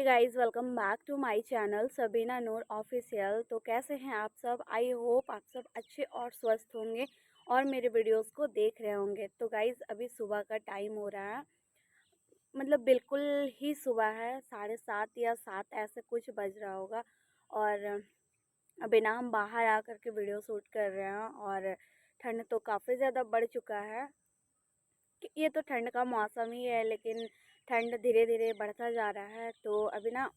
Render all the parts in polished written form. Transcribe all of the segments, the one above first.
Hey guys, welcome back to my channel Sabina Noor official. तो कैसे हैं आप सब? आई होप आप सब अच्छे और स्वस्थ होंगे और मेरे वीडियोस को देख रहे होंगे। तो गाइस अभी सुबह का टाइम हो रहा है, मतलब बिल्कुल ही सुबह है, 7:30 या 7 ऐसे कुछ बज रहा होगा। और अभी ना हम बाहर आकर के वीडियो शूट कर रहे हैं और ठंड तो काफ़ी ज़्यादा बढ़ चुका है। कि ये तो ठंड का मौसम ही है, लेकिन ठंड धीरे धीरे बढ़ता जा रहा है। तो अभी ना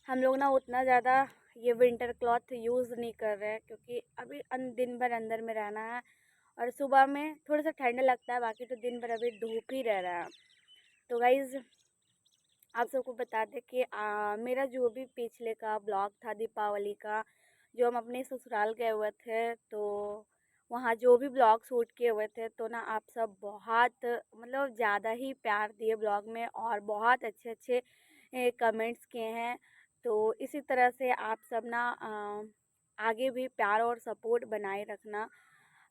हम लोग ना उतना ज़्यादा ये विंटर क्लॉथ यूज़ नहीं कर रहे हैं, क्योंकि अभी दिन भर अंदर में रहना है और सुबह में थोड़ा सा ठंड लगता है, बाकी तो दिन भर अभी धूप ही रह रहा है। तो गाइज़ आप सबको बता दें कि मेरा जो भी पिछले का ब्लॉग था दीपावली का, जो हम अपने ससुराल गए हुए थे, तो वहाँ जो भी ब्लॉग शूट किए हुए थे, तो ना आप सब बहुत मतलब ज़्यादा ही प्यार दिए ब्लॉग में और बहुत अच्छे अच्छे कमेंट्स किए हैं। तो इसी तरह से आप सब ना आगे भी प्यार और सपोर्ट बनाए रखना,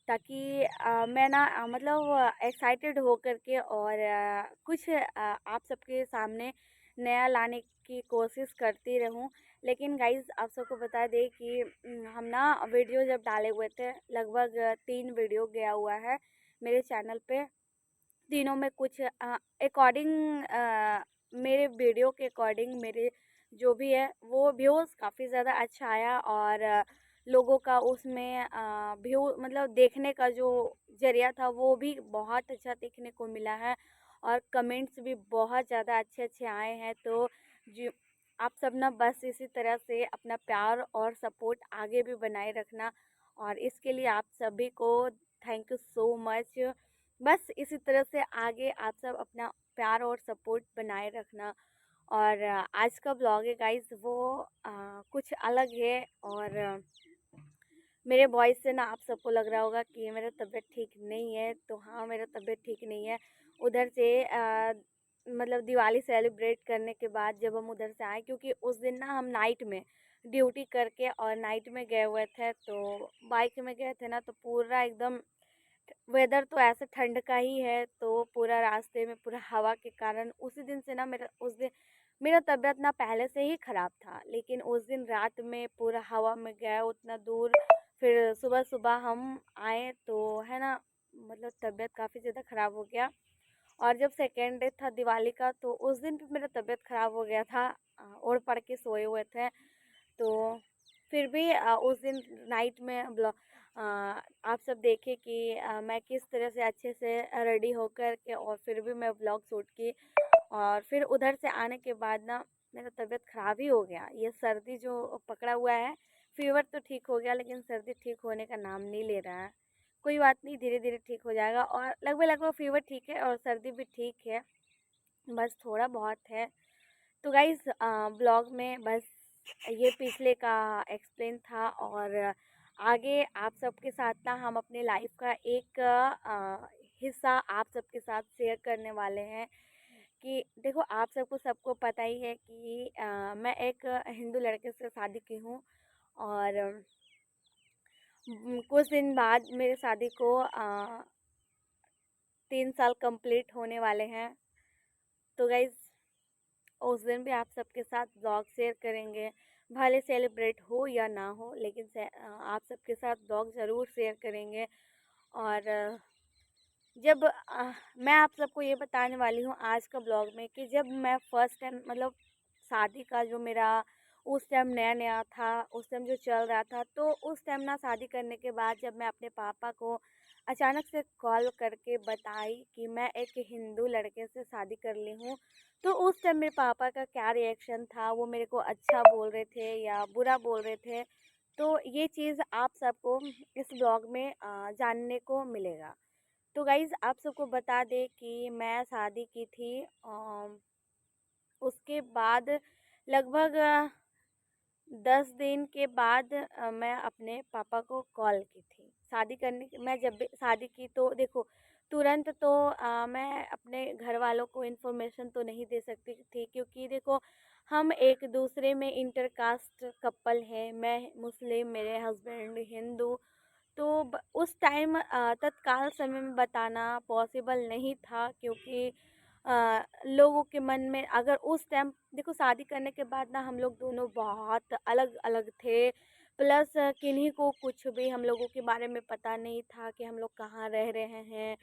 ताकि मैं ना मतलब एक्साइटेड हो कर के और कुछ आप सबके सामने नया लाने की कोशिश करती रहूं। लेकिन गाइज़ आप सबको बता दें कि हम ना वीडियो जब डाले हुए थे, लगभग 3 वीडियो गया हुआ है मेरे चैनल पे। तीनों में कुछ अकॉर्डिंग मेरे वीडियो के अकॉर्डिंग मेरे जो भी है वो व्यूज़ काफ़ी ज़्यादा अच्छा आया, और लोगों का उसमें व्यू मतलब देखने का जो ज़रिया था वो भी बहुत अच्छा देखने को मिला है, और कमेंट्स भी बहुत ज़्यादा अच्छे अच्छे आए हैं। तो जो आप सब ना बस इसी तरह से अपना प्यार और सपोर्ट आगे भी बनाए रखना, और इसके लिए आप सभी को थैंक यू सो मच। बस इसी तरह से आगे आप सब अपना प्यार और सपोर्ट बनाए रखना। और आज का ब्लॉग है गाइस वो कुछ अलग है, और मेरे वॉइस से ना आप सबको लग रहा होगा कि मेरा तबीयत ठीक नहीं है। तो हाँ, मेरा तबीयत ठीक नहीं है। उधर से मतलब दिवाली सेलिब्रेट करने के बाद जब हम उधर से आए, क्योंकि उस दिन ना हम नाइट में ड्यूटी करके और नाइट में गए हुए थे, तो बाइक में गए थे ना, तो पूरा एकदम वेदर तो ऐसे ठंड का ही है, तो पूरा रास्ते में पूरा हवा के कारण उसी दिन से ना मेरा तबीयत ना पहले से ही ख़राब था, लेकिन उस दिन रात में पूरा हवा में गए उतना दूर, फिर सुबह सुबह हम आए, तो है ना मतलब तबीयत काफ़ी ज़्यादा ख़राब हो गया। और जब सेकेंड डे था दिवाली का, तो उस दिन भी मेरा तबीयत ख़राब हो गया था। ओढ़ पड़ के सोए हुए थे। तो फिर भी उस दिन नाइट में आप सब देखे कि मैं किस तरह से अच्छे से रेडी होकर के और फिर भी मैं व्लॉग शूट की। और फिर उधर से आने के बाद ना मेरा तबीयत ख़राब ही हो गया। ये सर्दी जो पकड़ा हुआ है, फीवर तो ठीक हो गया, लेकिन सर्दी ठीक होने का नाम नहीं ले रहा है। कोई बात नहीं, धीरे धीरे ठीक हो जाएगा, और लगभग लगभग फीवर ठीक है और सर्दी भी ठीक है, बस थोड़ा बहुत है। तो गाइज़ ब्लॉग में बस ये पिछले का एक्सप्लेन था, और आगे आप सबके साथ ना हम अपने लाइफ का एक हिस्सा आप सबके साथ शेयर करने वाले हैं। कि देखो, आप सबको पता ही है कि मैं एक हिंदू लड़के से शादी की हूँ, और कुछ दिन बाद मेरे शादी को 3 साल कंप्लीट होने वाले हैं। तो गाइज़ उस दिन भी आप सबके साथ ब्लॉग शेयर करेंगे, भले सेलिब्रेट हो या ना हो, लेकिन आप सबके साथ ब्लॉग ज़रूर शेयर करेंगे। और जब मैं आप सबको ये बताने वाली हूँ आज का ब्लॉग में कि जब मैं फ़र्स्ट टाइम मतलब शादी का जो मेरा उस टाइम नया नया था, उस टाइम जो चल रहा था, तो उस टाइम ना शादी करने के बाद जब मैं अपने पापा को अचानक से कॉल करके बताई कि मैं एक हिंदू लड़के से शादी कर ली हूँ, तो उस टाइम मेरे पापा का क्या रिएक्शन था, वो मेरे को अच्छा बोल रहे थे या बुरा बोल रहे थे, तो ये चीज़ आप सबको इस ब्लॉग में जानने को मिलेगा। तो गाइज़ आप सबको बता दें कि मैं शादी की थी, उसके बाद लगभग 10 दिन के बाद मैं अपने पापा को कॉल की थी शादी करने की। मैं जब भी शादी की तो देखो, तुरंत तो मैं अपने घर वालों को इन्फॉर्मेशन तो नहीं दे सकती थी, क्योंकि देखो हम एक दूसरे में इंटरकास्ट कपल हैं, मैं मुस्लिम, मेरे हस्बैंड हिंदू। तो उस टाइम तत्काल समय में बताना पॉसिबल नहीं था, क्योंकि लोगों के मन में अगर उस टाइम देखो शादी करने के बाद ना हम लोग दोनों बहुत अलग-अलग थे। प्लस किन्हीं को कुछ भी हम लोगों के बारे में पता नहीं था कि हम लोग कहाँ रह रहे हैं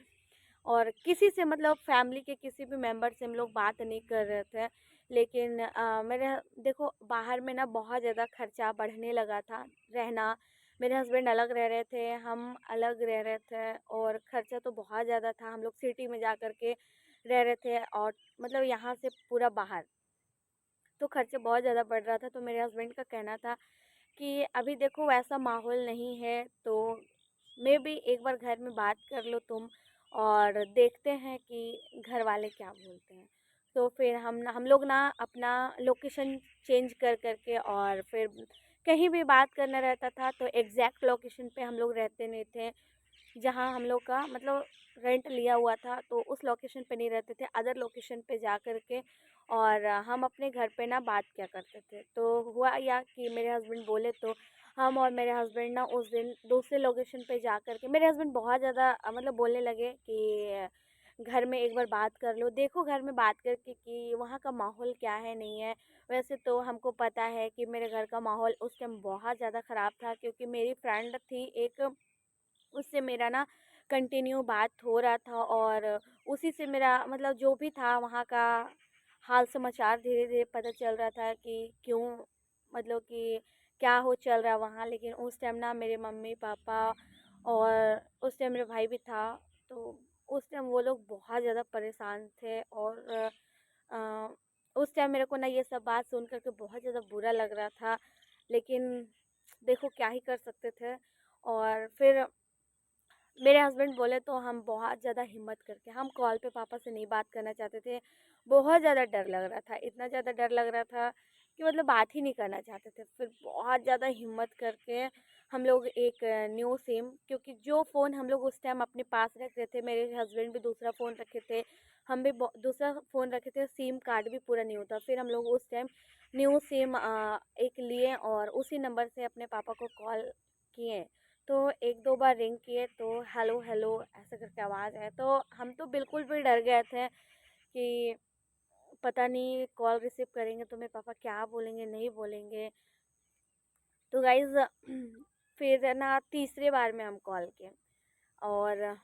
और किसी से मतलब फैमिली के किसी भी मेंबर से हम लोग बात नहीं कर रहे थे। लेकिन मेरे देखो बाहर में ना बहुत ज़्यादा खर्चा बढ़ने लगा था रहना। मेरे हस्बैंड अलग रह रहे थे, हम अलग रह रहे थे और खर्चा तो बहुत ज़्यादा था। हम लोग सिटी में जा कर के रह रहे थे और मतलब यहाँ से पूरा बाहर, तो खर्चे बहुत ज़्यादा बढ़ रहा था। तो मेरे हस्बैंड का कहना था कि अभी देखो वैसा माहौल नहीं है, तो मे बी एक बार घर में बात कर लो तुम और देखते हैं कि घर वाले क्या बोलते हैं। तो फिर हम लोग ना अपना लोकेशन चेंज कर कर के और फिर कहीं भी बात करना रहता था तो एग्जैक्ट लोकेशन पे हम लोग रहते नहीं थे। जहाँ हम लोग का मतलब रेंट लिया हुआ था तो उस लोकेशन पे नहीं रहते थे, अदर लोकेशन पे जा कर के और हम अपने घर पे ना बात किया करते थे। तो हुआ या कि मेरे हस्बैंड बोले तो हम और मेरे हस्बैंड ना उस दिन दूसरे लोकेशन पे जा कर के मेरे हस्बैंड बहुत ज़्यादा मतलब बोलने लगे कि घर में एक बार बात कर लो, देखो घर में बात करके कि वहाँ का माहौल क्या है नहीं है। वैसे तो हमको पता है कि मेरे घर का माहौल उस टाइम बहुत ज़्यादा ख़राब था क्योंकि मेरी फ्रेंड थी एक, उससे मेरा ना कंटिन्यू बात हो रहा था और उसी से मेरा मतलब जो भी था वहाँ का हाल समाचार धीरे-धीरे पता चल रहा था कि क्यों मतलब कि क्या हो चल रहा है वहाँ। लेकिन उस टाइम ना मेरे मम्मी-पापा और उस टाइम मेरा भाई भी था, तो उस टाइम वो लोग बहुत ज़्यादा परेशान थे और अ, उस टाइम मेरे को ना ये सब बात सुन कर के बहुत ज़्यादा बुरा लग रहा था। लेकिन देखो क्या ही कर सकते थे और फिर मेरे हस्बैंड बोले तो हम बहुत ज़्यादा हिम्मत करके हम कॉल पे पापा से नहीं बात करना चाहते थे। बहुत ज़्यादा डर लग रहा था, इतना ज़्यादा डर लग रहा था कि मतलब बात ही नहीं करना चाहते थे। फिर बहुत ज़्यादा हिम्मत करके हम लोग एक न्यू सिम, क्योंकि जो फ़ोन हम लोग उस टाइम अपने पास रख रहे थे, मेरे हस्बैंड भी दूसरा फ़ोन रखे थे, हम भी दूसरा फ़ोन रखे थे, सिम कार्ड भी पूरा न्यू था। फिर हम लोग उस टाइम न्यू सिम एक लिए और उसी नंबर से अपने पापा को कॉल किए। तो 1-2 बार रिंग किए तो हेलो हेलो ऐसे करके आवाज़ आया, तो हम तो बिल्कुल भी डर गए थे कि पता नहीं कॉल रिसीव करेंगे तो मेरे पापा क्या बोलेंगे नहीं बोलेंगे। तो गाइज़ फिर ना तीसरे बार में हम कॉल किए और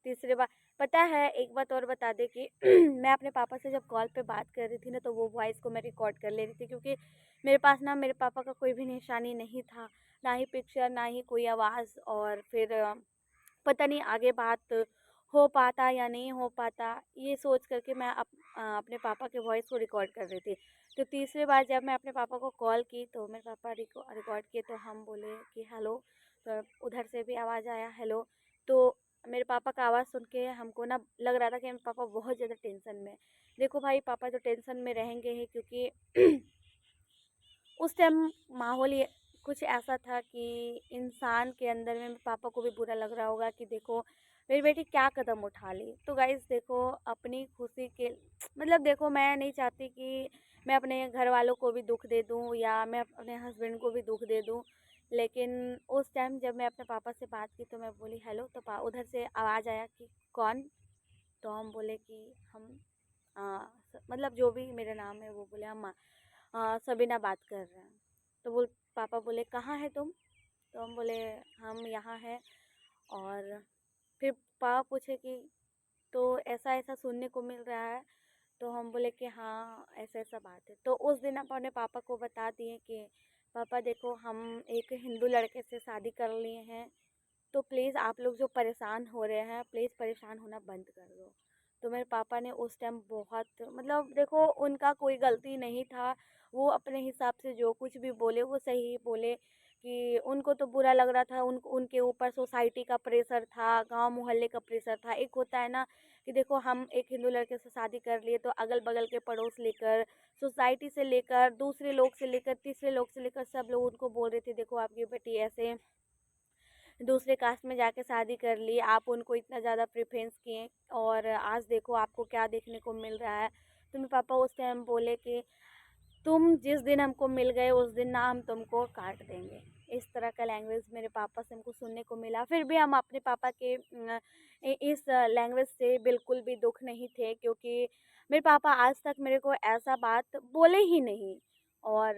तीसरी बार पता है एक बात और बता दें कि मैं अपने पापा से जब कॉल पे बात कर रही थी ना तो वो वॉइस को मैं रिकॉर्ड कर ले रही थी, क्योंकि मेरे पास ना मेरे पापा का कोई भी निशानी नहीं था, ना ही पिक्चर ना ही कोई आवाज़। और फिर पता नहीं आगे बात हो पाता या नहीं हो पाता, ये सोच करके मैं अपने पापा के वॉइस को रिकॉर्ड कर रही थी। तो तीसरी बार जब मैं अपने पापा को कॉल की तो मेरे पापा रिकॉर्ड किए तो हम बोले कि हेलो, तो उधर से भी आवाज़ आया हेलो। तो मेरे पापा का आवाज़ सुन के हमको ना लग रहा था कि मेरे पापा बहुत ज़्यादा टेंशन में हैं। देखो भाई पापा तो टेंशन में रहेंगे ही, क्योंकि उस टाइम माहौल ये कुछ ऐसा था कि इंसान के अंदर में पापा को भी बुरा लग रहा होगा कि देखो मेरी बेटी क्या कदम उठा ली। तो गाइस देखो अपनी खुशी के मतलब देखो मैं नहीं चाहती कि मैं अपने घर वालों को भी दुख दे दूं या मैं अपने हस्बैंड को भी दुख दे दूं। लेकिन उस टाइम जब मैं अपने पापा से बात की तो मैं बोली हेलो, तो उधर से आवाज़ आया कि कौन। तो हम बोले कि हम मतलब जो भी मेरा नाम है वो बोले हम सबीना बात कर रहे हैं। तो पापा बोले कहाँ है तुम। तो हम बोले हम यहाँ हैं। और फिर पापा पूछे कि तो ऐसा ऐसा सुनने को मिल रहा है। तो हम बोले कि हाँ ऐसा ऐसा बात है। तो उस दिन अपने पापा को बता दिए कि पापा देखो हम एक हिंदू लड़के से शादी कर लिए हैं, तो प्लीज़ आप लोग जो परेशान हो रहे हैं प्लीज़ परेशान होना बंद कर दो। तो मेरे पापा ने उस टाइम बहुत मतलब देखो उनका कोई गलती नहीं था, वो अपने हिसाब से जो कुछ भी बोले वो सही बोले कि उनको तो बुरा लग रहा था, उनके ऊपर सोसाइटी का प्रेशर था, गांव मोहल्ले का प्रेशर था। एक होता है ना कि देखो हम एक हिंदू लड़के से शादी कर लिए तो अगल बगल के पड़ोस लेकर, सोसाइटी से लेकर, दूसरे लोग से लेकर, तीसरे लोग से लेकर सब लोग उनको बोल रहे थे देखो आपकी बेटी ऐसे दूसरे कास्ट में जाके शादी कर ली, आप उनको इतना ज़्यादा प्रेफरेंस किए और आज देखो आपको क्या देखने को मिल रहा है। तो मेरे पापा उस टाइम बोले कि तुम जिस दिन हमको मिल गए उस दिन ना हम तुमको काट देंगे। इस तरह का लैंग्वेज मेरे पापा से हमको सुनने को मिला। फिर भी हम अपने पापा के इस लैंग्वेज से बिल्कुल भी दुख नहीं थे, क्योंकि मेरे पापा आज तक मेरे को ऐसा बात बोले ही नहीं। और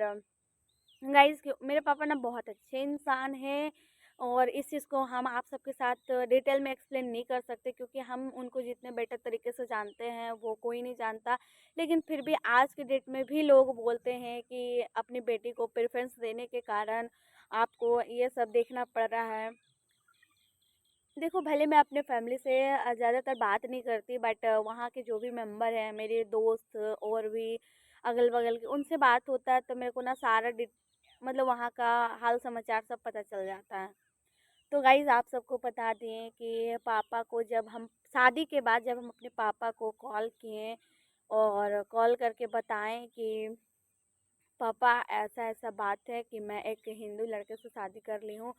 गाइस मेरे पापा ना बहुत अच्छे इंसान हैं, और इस चीज़ को हम आप सबके साथ डिटेल में एक्सप्लेन नहीं कर सकते, क्योंकि हम उनको जितने बेटर तरीके से जानते हैं वो कोई नहीं जानता। लेकिन फिर भी आज के डेट में भी लोग बोलते हैं कि अपनी बेटी को प्रेफरेंस देने के कारण आपको ये सब देखना पड़ रहा है। देखो भले मैं अपने फैमिली से ज़्यादातर बात नहीं करती, बट वहाँ के जो भी मेंबर हैं, मेरे दोस्त और भी अगल बगल के, उनसे बात होता है तो मेरे को ना सारा मतलब वहाँ का हाल समाचार सब पता चल जाता है। तो गाइज़ आप सबको बता दें कि पापा को जब हम शादी के बाद जब हम अपने पापा को कॉल किए और कॉल करके बताएं कि पापा ऐसा ऐसा बात है कि मैं एक हिंदू लड़के से शादी कर ली हूँ,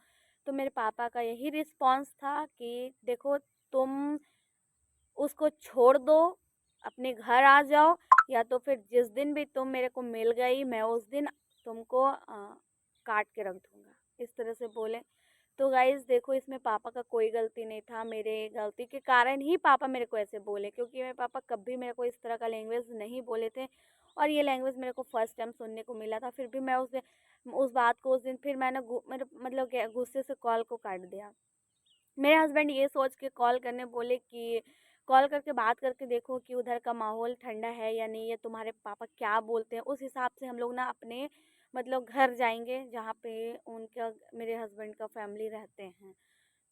तो मेरे पापा का यही रिस्पॉन्स था कि देखो, तुम उसको छोड़ दो, अपने घर आ जाओ, या तो फिर जिस दिन भी तुम मेरे को मिल गई मैं उस दिन तुमको काट के रख दूंगा, इस तरह से बोले। तो गाइज़ देखो, इसमें पापा का कोई गलती नहीं था, मेरे गलती के कारण ही पापा मेरे को ऐसे बोले, क्योंकि मेरे पापा कभी मेरे को इस तरह का लैंग्वेज नहीं बोले थे। और ये लैंग्वेज मेरे को फर्स्ट टाइम सुनने को मिला था, फिर भी मैं उस बात को उस दिन फिर मैंने मेरे मतलब गुस्से से कॉल को काट दिया। मेरे हस्बैंड ये सोच के कॉल करने बोले कि कॉल करके बात करके देखो कि उधर का माहौल ठंडा है या नहीं, या तुम्हारे पापा क्या बोलते हैं, उस हिसाब से हम लोग ना अपने मतलब घर जाएंगे जहाँ पे उनका मेरे हस्बैंड का फैमिली रहते हैं।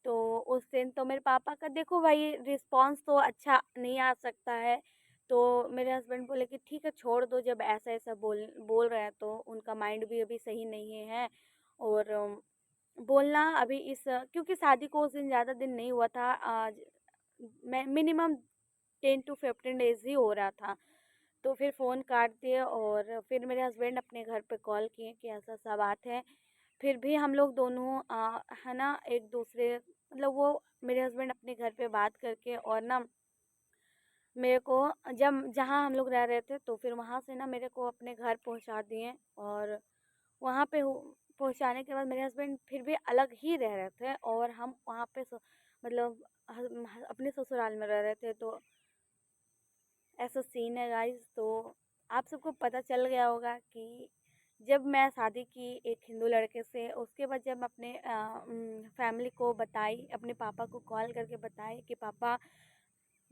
तो उस दिन तो मेरे पापा का देखो भाई रिस्पांस तो अच्छा नहीं आ सकता है। तो मेरे हस्बैंड बोले कि ठीक है छोड़ दो, जब ऐसा ऐसा बोल बोल रहे हैं तो उनका माइंड भी अभी सही नहीं है। और बोलना अभी इस क्योंकि शादी को उस दिन ज़्यादा दिन नहीं हुआ था, आज मैं मिनिमम 10 to 15 डेज ही हो रहा था। तो फिर फ़ोन काट दिए और फिर मेरे हस्बैंड अपने घर पे कॉल किए कि ऐसा ऐसा बात है। फिर भी हम लोग दोनों है ना एक दूसरे मतलब वो मेरे हस्बैंड अपने घर पे बात करके और ना मेरे को जब जहाँ हम लोग रह रहे थे तो फिर वहाँ से ना मेरे को अपने घर पहुँचा दिए। और वहाँ पे पहुँचाने के बाद मेरे हस्बैंड फिर भी अलग ही रह रहे थे और हम वहाँ पे मतलब अपने ससुराल में रह रहे थे। तो ऐसा सीन है गाइस। तो आप सबको पता चल गया होगा कि जब मैं शादी की एक हिंदू लड़के से, उसके बाद जब अपने फैमिली को बताई, अपने पापा को कॉल करके बताई कि पापा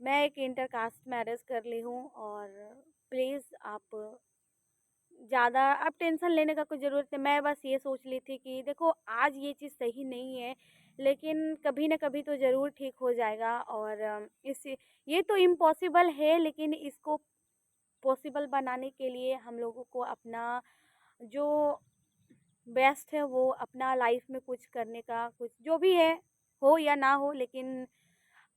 मैं एक इंटर कास्ट मैरिज कर ली हूँ, और प्लीज़ आप ज़्यादा अब टेंशन लेने का कोई ज़रूरत नहीं। मैं बस ये सोच ली थी कि देखो आज ये चीज़ सही नहीं है, लेकिन कभी ना कभी तो ज़रूर ठीक हो जाएगा। और इस ये तो इम्पॉसिबल है, लेकिन इसको पॉसिबल बनाने के लिए हम लोगों को अपना जो बेस्ट है वो अपना लाइफ में कुछ करने का, कुछ जो भी है हो या ना हो, लेकिन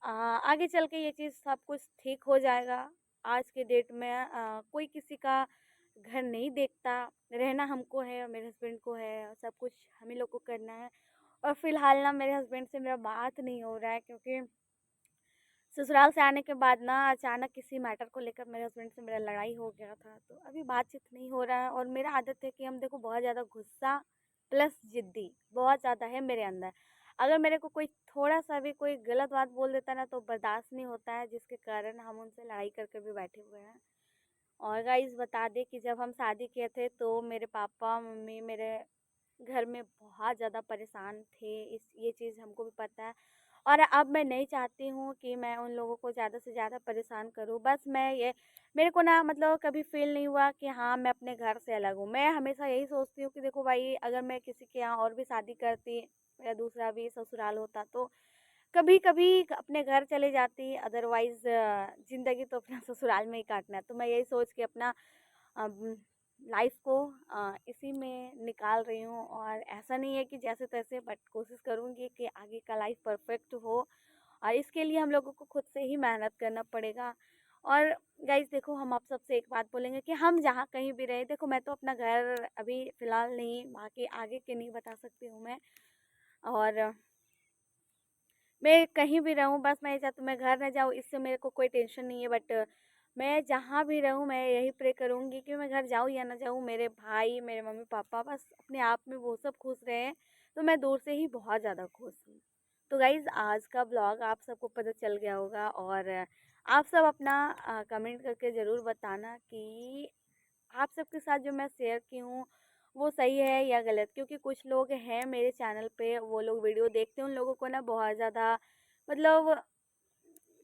आगे चल के ये चीज़ सब कुछ ठीक हो जाएगा। आज के डेट में कोई किसी का घर नहीं देखता, रहना हमको है और मेरे हस्बैंड को है, सब कुछ हम ही लोग को करना है। और फिलहाल ना मेरे हस्बैंड से मेरा बात नहीं हो रहा है, क्योंकि ससुराल से आने के बाद ना अचानक किसी मैटर को लेकर मेरे हस्बैंड से मेरा लड़ाई हो गया था, तो अभी बातचीत नहीं हो रहा है। और मेरा आदत है कि हम देखो बहुत ज़्यादा गुस्सा प्लस ज़िद्दी बहुत ज़्यादा है मेरे अंदर। अगर मेरे को कोई थोड़ा सा भी कोई गलत बात बोल देता है ना तो बर्दाश्त नहीं होता है, जिसके कारण हम उनसे लड़ाई करके भी बैठे हुए हैं। और गाइस बता दें कि जब हम शादी किए थे तो मेरे पापा मम्मी मेरे घर में बहुत ज़्यादा परेशान थे, इस ये चीज़ हमको भी पता है। और अब मैं नहीं चाहती हूँ कि मैं उन लोगों को ज़्यादा से ज़्यादा परेशान करूँ। बस मैं ये मेरे को ना मतलब कभी फ़ील नहीं हुआ कि हाँ, मैं अपने घर से अलग हूँ। मैं हमेशा यही सोचती हूँ कि देखो भाई, अगर मैं किसी के यहाँ और भी शादी करती, मेरा दूसरा भी ससुराल होता, तो कभी-कभी अपने घर चले जाती, अदरवाइज़ ज़िंदगी तो अपना ससुराल में ही काटना है। तो मैं यही सोच के अपना लाइफ को इसी में निकाल रही हूँ। और ऐसा नहीं है कि जैसे-तैसे, बट कोशिश करूँगी कि आगे का लाइफ परफेक्ट हो, और इसके लिए हम लोगों को खुद से ही मेहनत करना पड़ेगा। और गाइज़ देखो, हम आप सबसे एक बात बोलेंगे कि हम जहाँ कहीं भी रहे, देखो मैं तो अपना घर अभी फ़िलहाल नहीं, बाकी आगे के नहीं बता सकती हूँ मैं। और मैं कहीं भी रहूँ, बस मैं ये चाहती हूँ मैं घर ना जाऊँ, इससे मेरे को कोई टेंशन नहीं है। बट मैं जहाँ भी रहूँ मैं यही प्रे करूँगी कि मैं घर जाऊँ या ना जाऊँ, मेरे भाई मेरे मम्मी पापा बस अपने आप में वो सब खुश रहें, तो मैं दूर से ही बहुत ज़्यादा खुश हूँ। तो गाइज़ आज का ब्लॉग आप सबको पता चल गया होगा, और आप सब अपना कमेंट करके ज़रूर बताना कि आप सबके साथ जो मैं शेयर की हूँ वो सही है या गलत, क्योंकि कुछ लोग हैं मेरे चैनल पे, वो लोग वीडियो देखते हैं, उन लोगों को ना बहुत ज़्यादा मतलब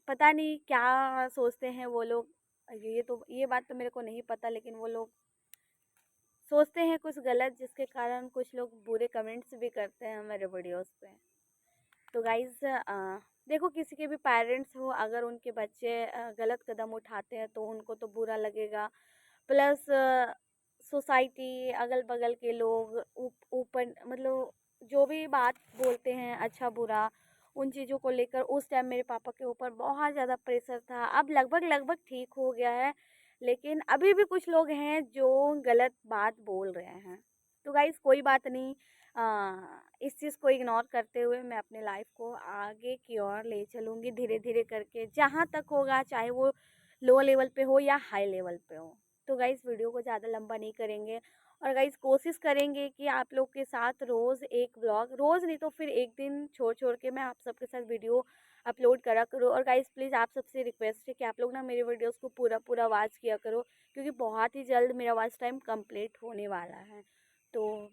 पता नहीं क्या सोचते हैं वो लोग। ये बात तो मेरे को नहीं पता, लेकिन वो लोग सोचते हैं कुछ गलत, जिसके कारण कुछ लोग बुरे कमेंट्स भी करते हैं मेरे वीडियोस पे। तो गाइज़ देखो, किसी के भी पेरेंट्स हो, अगर उनके बच्चे गलत कदम उठाते हैं तो उनको तो बुरा लगेगा। प्लस सोसाइटी, अगल-बगल के लोग ऊपर मतलब जो भी बात बोलते हैं अच्छा बुरा, उन चीज़ों को लेकर उस टाइम मेरे पापा के ऊपर बहुत ज़्यादा प्रेशर था। अब लगभग ठीक हो गया है, लेकिन अभी भी कुछ लोग हैं जो गलत बात बोल रहे हैं। तो गाइज़ कोई बात नहीं, इस चीज़ को इग्नोर करते हुए मैं अपने लाइफ को आगे की ओर ले चलूँगी धीरे-धीरे करके, जहाँ तक होगा, चाहे वो लो लेवल पे हो या हाई लेवल पे हो। तो गाइज़ वीडियो को ज़्यादा लंबा नहीं करेंगे, और गाइज़ कोशिश करेंगे कि आप लोग के साथ रोज़ एक व्लॉग, रोज़ नहीं तो फिर एक दिन छोड़-छोड़ के मैं आप सबके साथ वीडियो अपलोड करा करूँ। और गाइज़ प्लीज़ आप सबसे रिक्वेस्ट है कि आप लोग ना मेरे वीडियोज़ को पूरा-पूरा वॉच किया करो, क्योंकि बहुत ही जल्द मेरा वॉच टाइम कंप्लीट होने वाला है। तो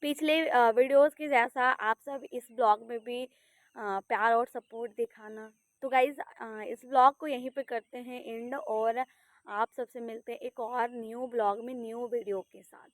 पिछले वीडियोज़ की जैसा आप सब इस ब्लॉग में भी प्यार और सपोर्ट दिखाना। तो गाइज़ इस ब्लॉग को यहीं पे करते हैं एंड, और आप सबसे मिलते हैं एक और न्यू ब्लॉग में न्यू वीडियो के साथ।